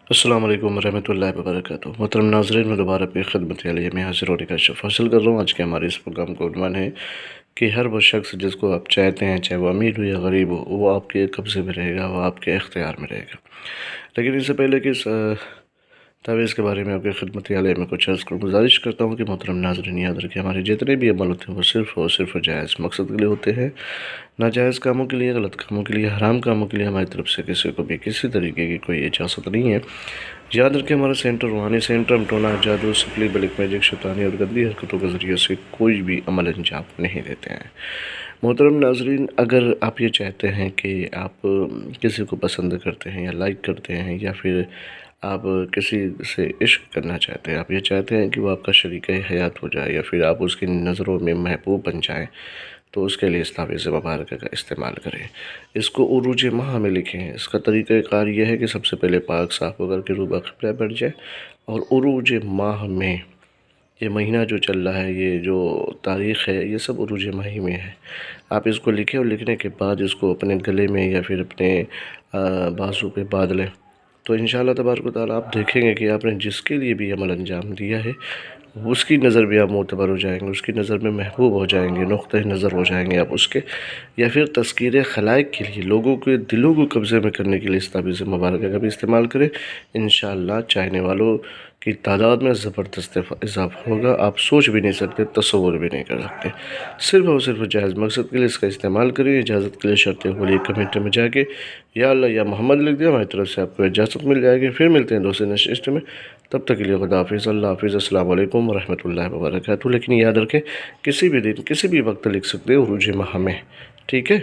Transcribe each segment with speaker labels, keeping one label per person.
Speaker 1: السلام علیکم ورحمۃ اللہ وبرکاتہ۔ محترم ناظرین، میں دوبارہ اپنی خدمت علیہ میں حاضر ہونے کا شرف حاصل کر رہا ہوں۔ آج کے ہمارے اس پروگرام کا عنوان ہے کہ ہر وہ شخص جس کو آپ چاہتے ہیں، چاہے وہ امیر ہو یا غریب ہو، وہ آپ کے قبضے میں رہے گا، وہ آپ کے اختیار میں رہے گا۔ لیکن اس سے پہلے کہ اس تعویذ کے بارے میں آپ کی خدمت علیہ میں کچھ عرض کروں، گزارش کرتا ہوں کہ محترم ناظرین یاد رکھیں، ہمارے جتنے بھی عمل ہوتے ہیں وہ صرف اور صرف جائز مقصد کے لیے ہوتے ہیں۔ ناجائز کاموں کے لیے، غلط کاموں کے لیے، حرام کاموں کے لیے ہماری طرف سے کسی کو بھی کسی طریقے کی کوئی اجازت نہیں ہے۔ یاد رکھیں، ہمارا سینٹر روحانی سینٹر، ہم ٹونا، جادو، سپلی، بلیک میجک، شیطانی اور گندی حرکتوں کے ذریعے سے کوئی بھی عمل انجام نہیں دیتے ہیں۔ محترم ناظرین، اگر آپ یہ چاہتے ہیں کہ آپ کسی کو پسند کرتے ہیں یا لائک کرتے ہیں، یا پھر آپ کسی سے عشق کرنا چاہتے ہیں، آپ یہ چاہتے ہیں کہ وہ آپ کا شریک حیات ہو جائے، یا پھر آپ اس کی نظروں میں محبوب بن جائیں، تو اس کے لیے اس تعویذ مبارکہ کا استعمال کریں۔ اس کو عروج ماہ میں لکھیں۔ اس کا طریقہ کار یہ ہے کہ سب سے پہلے پاک صاف ہو کر کے روبہ قبلہ بیٹھ جائے، اور عروج ماہ میں، یہ مہینہ جو چل رہا ہے، یہ جو تاریخ ہے، یہ سب عروج ماہ میں ہے۔ آپ اس کو لکھیں، اور لکھنے کے بعد اس کو اپنے گلے میں یا پھر اپنے بازو پہ باندھ لیں، تو انشاءاللہ تبارک و تعالیٰ آپ دیکھیں گے کہ آپ نے جس کے لیے بھی عمل انجام دیا ہے، اس کی نظر بھی آپ معتبر ہو جائیں گے، اس کی نظر میں محبوب ہو جائیں گے، نقطہ نظر ہو جائیں گے آپ اس کے، یا پھر تذکیر خلائق کے لیے، لوگوں کے دلوں کو قبضے میں کرنے کے لیے اس تعویذ مبارکہ کا بھی استعمال کریں۔ انشاءاللہ چاہنے والوں کی تعداد میں زبردست اضافہ ہوگا، آپ سوچ بھی نہیں سکتے، تصور بھی نہیں کر سکتے۔ صرف اور صرف جائز مقصد کے لیے اس کا استعمال کریں۔ اجازت کے لیے شرط بولیے کمنٹ میں جا کے یا اللہ یا محمد لکھ دیں، ہماری طرف سے آپ کو اجازت مل جائے گی۔ پھر ملتے ہیں دوسری نشست میں، تب تک کے لیے خدا حافظ، اللہ حافظ، السلام علیکم ورحمۃ اللہ وبرکاتہ۔ لیکن یاد رکھیں، کسی بھی دن کسی بھی وقت لکھ سکتے ہیں عروج ماہ میں، ٹھیک ہے؟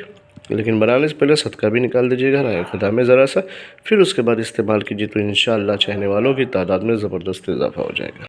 Speaker 1: لیکن بنانے سے پہلے صدقہ بھی نکال دیجیے گا رائے خدا میں ذرا سا، پھر اس کے بعد استعمال کیجیے، تو انشاءاللہ چاہنے والوں کی تعداد میں زبردست اضافہ ہو جائے گا۔